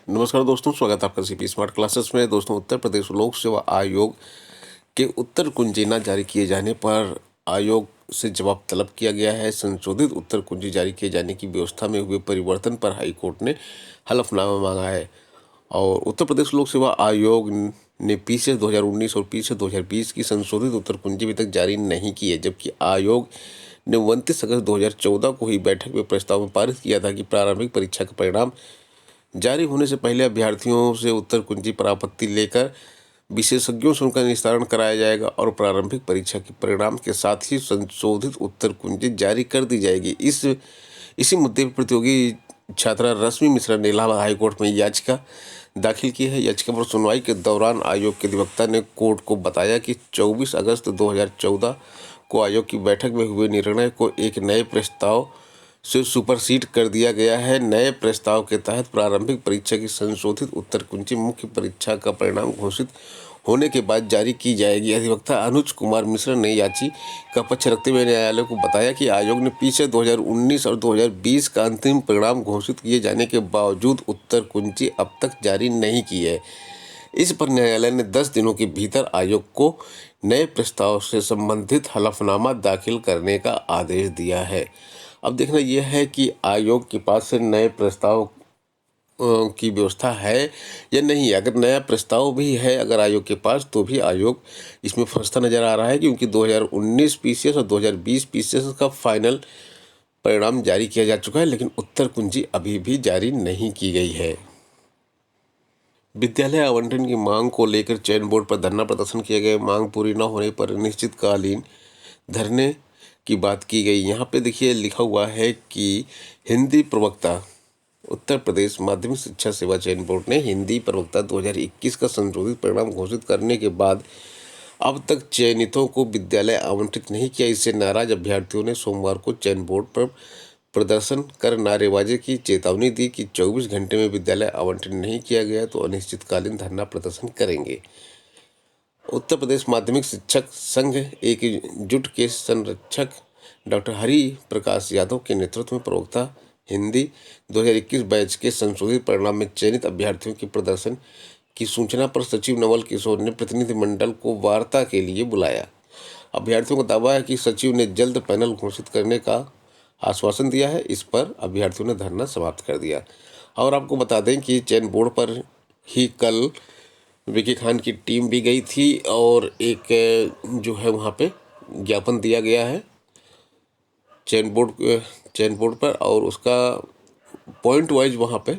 नमस्कार दोस्तों, स्वागत है आपका सीपी स्मार्ट क्लासेस में। दोस्तों, उत्तर प्रदेश लोक सेवा आयोग के उत्तर कुंजी न जारी किए जाने पर आयोग से जवाब तलब किया गया है। संशोधित उत्तर कुंजी जारी किए जाने की व्यवस्था में हुए परिवर्तन पर हाईकोर्ट ने हलफनामा मांगा है। और उत्तर प्रदेश लोक सेवा आयोग ने पीसीएस 2019 और पीसीएस 2020 की संशोधित उत्तर कुंजी अभी तक जारी नहीं की है, जबकि आयोग ने 29 अगस्त 2014 को ही बैठक में प्रस्ताव में पारित किया था कि प्रारंभिक परीक्षा का परिणाम जारी होने से पहले अभ्यर्थियों से उत्तर कुंजी पर आपत्ति लेकर विशेषज्ञों से उनका निस्तारण कराया जाएगा और प्रारंभिक परीक्षा के परिणाम के साथ ही संशोधित उत्तर कुंजी जारी कर दी जाएगी। इसी मुद्दे पर प्रतियोगी छात्रा रश्मि मिश्रा ने इलाहाबाद हाईकोर्ट में याचिका दाखिल की है। याचिका पर सुनवाई के दौरान आयोग के अधिवक्ता ने कोर्ट को बताया कि 24 अगस्त 2014 को आयोग की बैठक में हुए निर्णय को एक नए प्रस्ताव से सुपरसीड कर दिया गया है। नए प्रस्ताव के तहत प्रारंभिक परीक्षा की संशोधित उत्तर कुंजी मुख्य परीक्षा का परिणाम घोषित होने के बाद जारी की जाएगी। अधिवक्ता अनुज कुमार मिश्रा ने याचिका का पक्ष रखते हुए न्यायालय को बताया कि आयोग ने पीछे 2019 और 2020 का अंतिम परिणाम घोषित किए जाने के बावजूद उत्तर कुंजी अब तक जारी नहीं की है। इस पर न्यायालय ने 10 दिनों के भीतर आयोग को नए प्रस्ताव से संबंधित हलफनामा दाखिल करने का आदेश दिया है। अब देखना यह है कि आयोग के पास से नए प्रस्ताव की व्यवस्था है या नहीं। अगर नया प्रस्ताव भी है अगर आयोग के पास, तो भी आयोग इसमें फंसता नजर आ रहा है, क्योंकि 2019 पीसीएस और 2020 पीसीएस का फाइनल परिणाम जारी किया जा चुका है, लेकिन उत्तर कुंजी अभी भी जारी नहीं की गई है। विद्यालय आवंटन की मांग को लेकर चयन बोर्ड पर धरना प्रदर्शन किया गया। मांग पूरी न होने पर अनिश्चितकालीन धरने की बात की गई। यहाँ पे देखिए लिखा हुआ है कि हिंदी प्रवक्ता उत्तर प्रदेश माध्यमिक शिक्षा सेवा चयन बोर्ड ने हिंदी प्रवक्ता 2021 का संशोधित परिणाम घोषित करने के बाद अब तक चयनितों को विद्यालय आवंटित नहीं किया। इससे नाराज अभ्यर्थियों ने सोमवार को चयन बोर्ड पर प्रदर्शन कर नारेबाजी की चेतावनी दी कि 24 घंटे में विद्यालय आवंटित नहीं किया गया तो अनिश्चितकालीन धरना प्रदर्शन करेंगे। उत्तर प्रदेश माध्यमिक शिक्षक संघ एकजुट के संरक्षक डॉक्टर हरि प्रकाश यादव के नेतृत्व में प्रवक्ता हिंदी 2021 बैच के संशोधित परिणाम में चयनित अभ्यर्थियों के प्रदर्शन की सूचना पर सचिव नवल किशोर ने प्रतिनिधिमंडल को वार्ता के लिए बुलाया। अभ्यर्थियों का दावा है कि सचिव ने जल्द पैनल घोषित करने का आश्वासन दिया है। इस पर अभ्यर्थियों ने धरना समाप्त कर दिया। और आपको बता दें कि चयन बोर्ड पर ही कल विकी खान की टीम भी गई थी और एक जो है वहाँ पे ज्ञापन दिया गया है चयन बोर्ड पर, और उसका पॉइंट वाइज वहाँ पे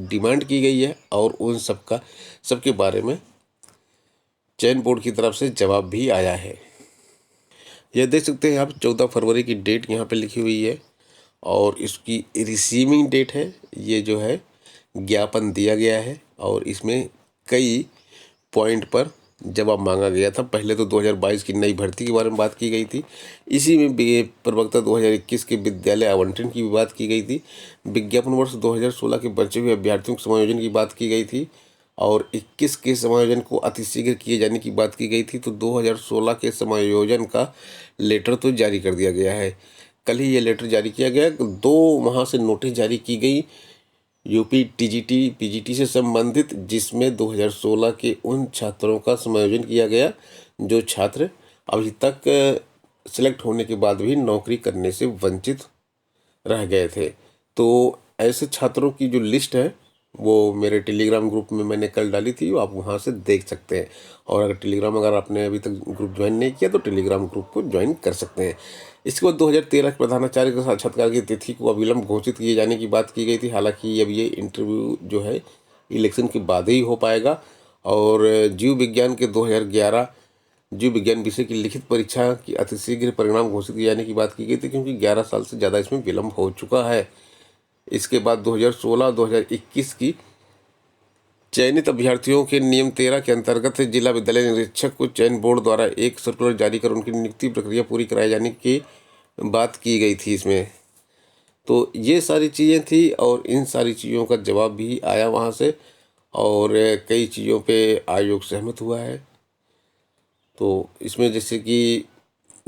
डिमांड की गई है और उन सबके बारे में चयन बोर्ड की तरफ से जवाब भी आया है। यह देख सकते हैं आप 14 फरवरी की डेट यहाँ पे लिखी हुई है और इसकी रिसीविंग डेट है। ये जो है ज्ञापन दिया गया है और इसमें कई पॉइंट पर जवाब मांगा गया था। पहले तो 2022 की नई भर्ती के बारे में बात की गई थी। इसी में प्रवक्ता 2021 के विद्यालय आवंटन की भी बात की गई थी। विज्ञापन वर्ष 2016 के बचे हुए अभ्यर्थियों के समायोजन की बात की गई थी और 21 के समायोजन को अतिशीघ्र किए जाने की बात की गई थी। तो 2016 के समायोजन का लेटर तो जारी कर दिया गया है। कल ही ये लेटर जारी किया गया। 2 वहाँ से नोटिस जारी की गई यूपी टीजीटी पीजीटी से संबंधित, जिसमें 2016 के उन छात्रों का समायोजन किया गया जो छात्र अभी तक सिलेक्ट होने के बाद भी नौकरी करने से वंचित रह गए थे। तो ऐसे छात्रों की जो लिस्ट है वो मेरे टेलीग्राम ग्रुप में मैंने कल डाली थी, आप वहाँ से देख सकते हैं। और अगर आपने अभी तक ग्रुप ज्वाइन नहीं किया तो टेलीग्राम ग्रुप को ज्वाइन कर सकते हैं। इसके बाद 2013 के प्रधानाचार्य के साक्षात्कार की तिथि को अविलंब घोषित किए जाने की बात की गई थी। हालांकि अब ये इंटरव्यू जो है इलेक्शन के बाद ही हो पाएगा। और जीव विज्ञान विषय की लिखित परीक्षा की अतिशीघ्र परिणाम घोषित किए जाने की बात की गई थी, क्योंकि 11 साल से ज़्यादा इसमें विलम्ब हो चुका है। इसके बाद 2016-2021 की चयनित अभ्यर्थियों के नियम 13 के अंतर्गत जिला विद्यालय निरीक्षक को चयन बोर्ड द्वारा एक सर्कुलर जारी कर उनकी नियुक्ति प्रक्रिया पूरी कराए जाने की बात की गई थी इसमें। तो ये सारी चीज़ें थी और इन सारी चीज़ों का जवाब भी आया वहाँ से और कई चीज़ों पे आयोग सहमत हुआ है। तो इसमें जैसे कि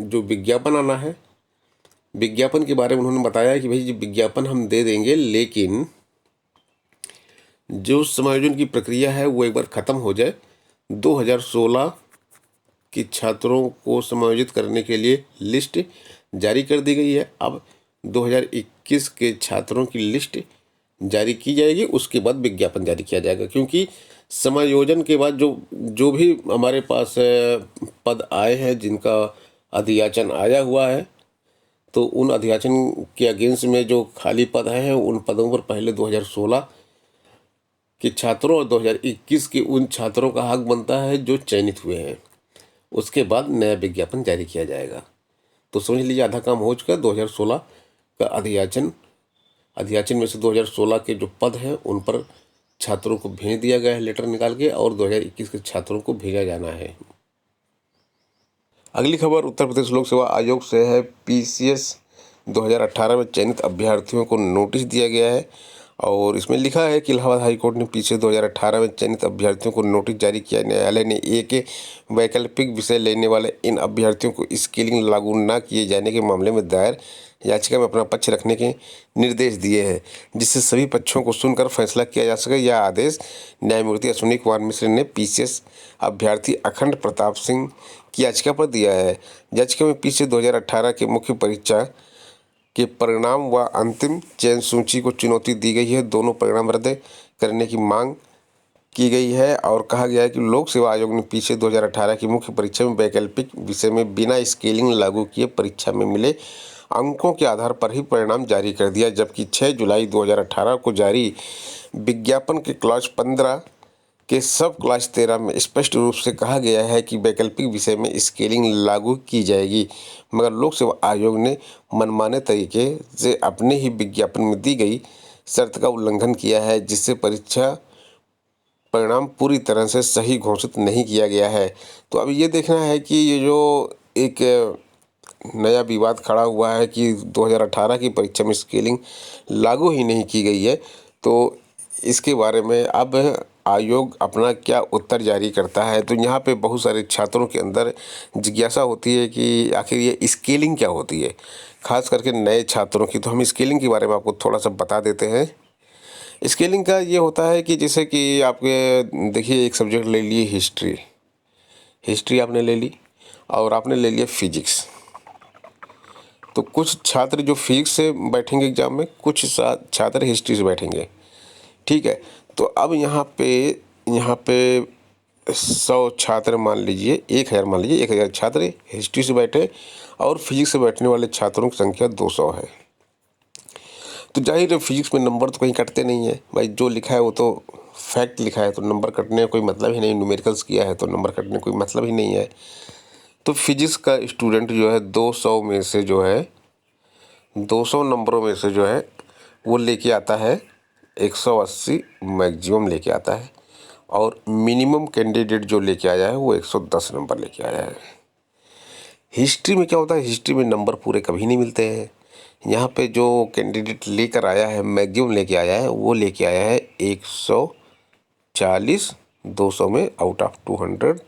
जो विज्ञापन आना है, विज्ञापन के बारे में उन्होंने बताया कि भाई जी विज्ञापन हम दे देंगे, लेकिन जो समायोजन की प्रक्रिया है वो एक बार ख़त्म हो जाए। 2016 के छात्रों को समायोजित करने के लिए लिस्ट जारी कर दी गई है। अब 2021 के छात्रों की लिस्ट जारी की जाएगी, उसके बाद विज्ञापन जारी किया जाएगा। क्योंकि समायोजन के बाद जो जो भी हमारे पास पद आए हैं, जिनका अधियाचन आया हुआ है, तो उन अधियाचन के अगेंस्ट में जो खाली पद हैं उन पदों पर पहले 2016 के छात्रों और 2021 के उन छात्रों का हक बनता है जो चयनित हुए हैं। उसके बाद नया विज्ञापन जारी किया जाएगा। तो समझ लीजिए आधा काम हो चुका है। 2016 का अधियाचन में से 2016 के जो पद हैं उन पर छात्रों को भेज दिया गया है लेटर निकाल के, और 2021 के छात्रों को भेजा जाना है। अगली खबर उत्तर प्रदेश लोक सेवा आयोग से है। पीसीएस 2018 में चयनित अभ्यर्थियों को नोटिस दिया गया है, और इसमें लिखा है कि इलाहाबाद हाईकोर्ट ने पीसीएस 2018 में चयनित अभ्यर्थियों को नोटिस जारी किया। न्यायालय ने एक वैकल्पिक विषय लेने वाले इन अभ्यर्थियों को स्केलिंग लागू न किए जाने के मामले में दायर याचिका में अपना पक्ष रखने के निर्देश दिए हैं, जिससे सभी पक्षों को सुनकर फैसला किया जा सके। यह आदेश न्यायमूर्ति अश्विनी कुमार मिश्र ने पीसीएस अभ्यर्थी अखंड प्रताप सिंह की याचिका पर दिया है। याचिका में पीसीएस 2018 के मुख्य परीक्षा के परिणाम व अंतिम चयन सूची को चुनौती दी गई है। दोनों परिणाम रद्द करने की मांग की गई है, और कहा गया है कि लोक सेवा आयोग ने पीसीएस 2018 की मुख्य परीक्षा में वैकल्पिक विषय में बिना स्केलिंग लागू किए परीक्षा में मिले अंकों के आधार पर ही परिणाम जारी कर दिया। जबकि 6 जुलाई 2018 को जारी विज्ञापन के क्लॉज 15 के सब क्लास 13 में स्पष्ट रूप से कहा गया है कि वैकल्पिक विषय में स्केलिंग लागू की जाएगी, मगर लोक सेवा आयोग ने मनमाने तरीके से अपने ही विज्ञापन में दी गई शर्त का उल्लंघन किया है, जिससे परीक्षा परिणाम पूरी तरह से सही घोषित नहीं किया गया है। तो अब ये देखना है कि ये जो एक नया विवाद खड़ा हुआ है कि 2018 की परीक्षा में स्केलिंग लागू ही नहीं की गई है, तो इसके बारे में अब आयोग अपना क्या उत्तर जारी करता है। तो यहाँ पे बहुत सारे छात्रों के अंदर जिज्ञासा होती है कि आखिर ये स्केलिंग क्या होती है, खास करके नए छात्रों की। तो हम स्केलिंग के बारे में आपको थोड़ा सा बता देते हैं। स्केलिंग का ये होता है कि जैसे कि आपके देखिए एक सब्जेक्ट ले लिए हिस्ट्री आपने ले ली, और आपने ले लिया फिजिक्स। तो कुछ छात्र जो फिजिक्स से बैठेंगे एग्जाम में, कुछ छात्र हिस्ट्री से बैठेंगे, ठीक है। तो अब यहाँ पे 100 छात्र मान लीजिए, 1000 मान लीजिए, 1000 छात्र हिस्ट्री से बैठे और फिजिक्स से बैठने वाले छात्रों की संख्या 200 है। तो जाहिर है फिजिक्स में नंबर तो कहीं कटते नहीं है भाई, जो लिखा है वो तो फैक्ट लिखा है, तो नंबर कटने का कोई मतलब ही नहीं। न्यूमेरिकल्स किया है तो नंबर कटने का कोई मतलब ही नहीं है। तो फिजिक्स का स्टूडेंट जो है 200 में से जो है 200 नंबरों में से जो है वो लेके आता है 180 मैक्सिमम लेके आता है, और मिनिमम कैंडिडेट जो लेके आया है वो 110 नंबर लेके आया है। हिस्ट्री में क्या होता है, हिस्ट्री में नंबर पूरे कभी नहीं मिलते हैं। यहाँ पे जो कैंडिडेट लेकर आया है, मैक्सिमम लेके आया है, वो लेके आया है 140 200 में आउट ऑफ 200,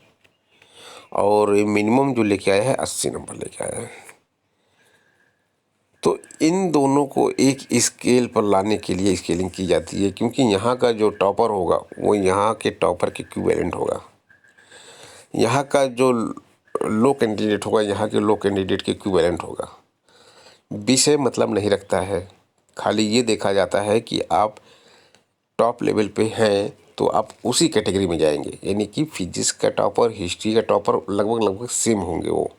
और मिनिमम जो लेके आया है 80 नंबर लेके आया है। तो इन दोनों को एक स्केल पर लाने के लिए स्केलिंग की जाती है, क्योंकि यहाँ का जो टॉपर होगा वो यहाँ के टॉपर के इक्विवेलेंट होगा, यहाँ का जो लो कैंडिडेट होगा यहाँ के लो कैंडिडेट के इक्विवेलेंट होगा। विषय मतलब नहीं रखता है, खाली ये देखा जाता है कि आप टॉप लेवल पे हैं तो आप उसी कैटेगरी में जाएंगे, यानी कि फिजिक्स का टॉपर, हिस्ट्री का टॉपर लगभग सेम होंगे वो।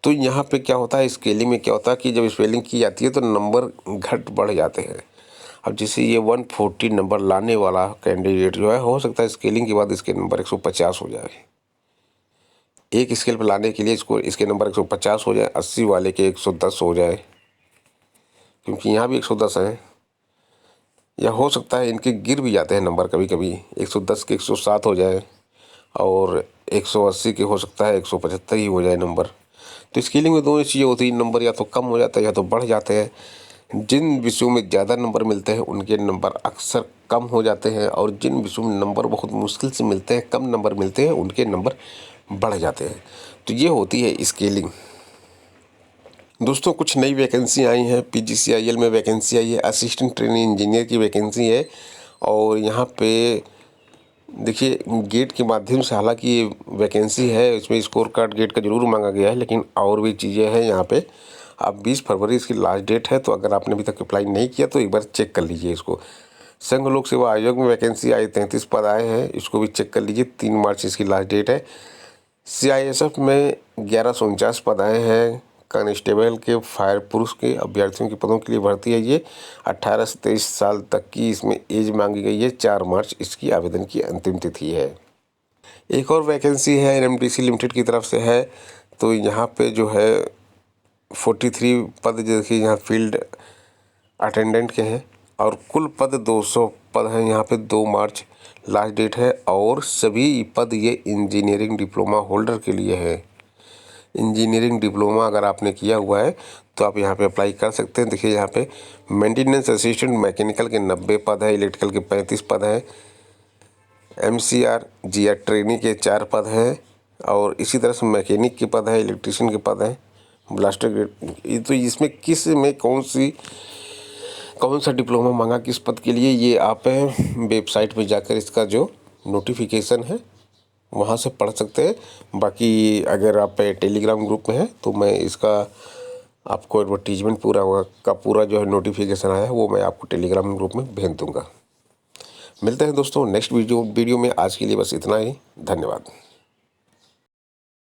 तो यहाँ पे क्या होता है, स्केलिंग में क्या होता है कि जब स्पेलिंग की जाती है तो नंबर घट बढ़ जाते हैं। अब जैसे ये 140 नंबर लाने वाला कैंडिडेट जो है, हो सकता है स्केलिंग के बाद इसके नंबर 150 हो जाए। एक स्केल पर लाने के लिए इसके नंबर 150 हो जाए, 80 वाले के 110 हो जाए, क्योंकि यहाँ भी 110 हैं। या हो सकता है इनके गिर भी जाते हैं नंबर, कभी कभी 110 के 107 हो जाए, और 180 के हो सकता है 175 ही हो जाए नंबर। तो स्केलिंग में दोनों चीज़ें होती हैं, नंबर या तो कम हो जाता है या तो बढ़ जाते हैं। जिन विषयों में ज़्यादा नंबर मिलते हैं उनके नंबर अक्सर कम हो जाते हैं, और जिन विषयों में नंबर बहुत मुश्किल से मिलते हैं, कम नंबर मिलते हैं, उनके नंबर बढ़ जाते हैं। तो ये होती है स्केलिंग। दोस्तों कुछ नई वैकेंसी आई हैं, पीजीसीआईएल में वैकेंसी आई है, असिस्टेंट ट्रेनिंग इंजीनियर की वैकेंसी है, और यहाँ पे देखिए गेट के माध्यम से, हालांकि ये वैकेंसी है, इसमें स्कोर कार्ड गेट का जरूर मांगा गया है, लेकिन और भी चीज़ें हैं यहाँ पे। अब 20 फरवरी इसकी लास्ट डेट है, तो अगर आपने अभी तक अप्लाई नहीं किया तो एक बार चेक कर लीजिए इसको। संघ लोक सेवा आयोग में वैकेंसी आई, 33 पद आए हैं, इसको भी चेक कर लीजिए। 3 मार्च इसकी लास्ट डेट है। CISF में 1149 पद आए हैं। कांस्टेबल के फायर पुरुष के अभ्यर्थियों के पदों के लिए भर्ती है ये। 18 से 23 साल तक की इसमें एज मांगी गई है। 4 मार्च इसकी आवेदन की अंतिम तिथि है। एक और वैकेंसी है NMDC लिमिटेड की तरफ से है, तो यहाँ पे जो है 43 पद देखिए यहाँ फील्ड अटेंडेंट के हैं, और कुल पद 200 पद हैं। यहाँ पे 2 मार्च लास्ट डेट है, और सभी पद ये इंजीनियरिंग डिप्लोमा होल्डर के लिए है। इंजीनियरिंग डिप्लोमा अगर आपने किया हुआ है तो आप यहाँ पे अप्लाई कर सकते हैं। देखिए यहाँ पे मेंटेनेंस असिस्टेंट मैकेनिकल के 90 पद है, इलेक्ट्रिकल के 35 पद हैं, MCR GR ट्रेनी के 4 पद हैं, और इसी तरह से मैकेनिक के पद है, इलेक्ट्रीशियन के पद हैं, ब्लास्टर ग्रेड। तो इसमें किस में कौन सा डिप्लोमा मांगा किस पद के लिए, ये आप वेबसाइट पे जाकर इसका जो नोटिफिकेशन है वहाँ से पढ़ सकते हैं। बाकी अगर आप टेलीग्राम ग्रुप में हैं तो मैं इसका आपको एडवर्टीजमेंट पूरा जो है नोटिफिकेशन आया है वो मैं आपको टेलीग्राम ग्रुप में भेज दूँगा। मिलते हैं दोस्तों नेक्स्ट वीडियो में। आज के लिए बस इतना ही। धन्यवाद।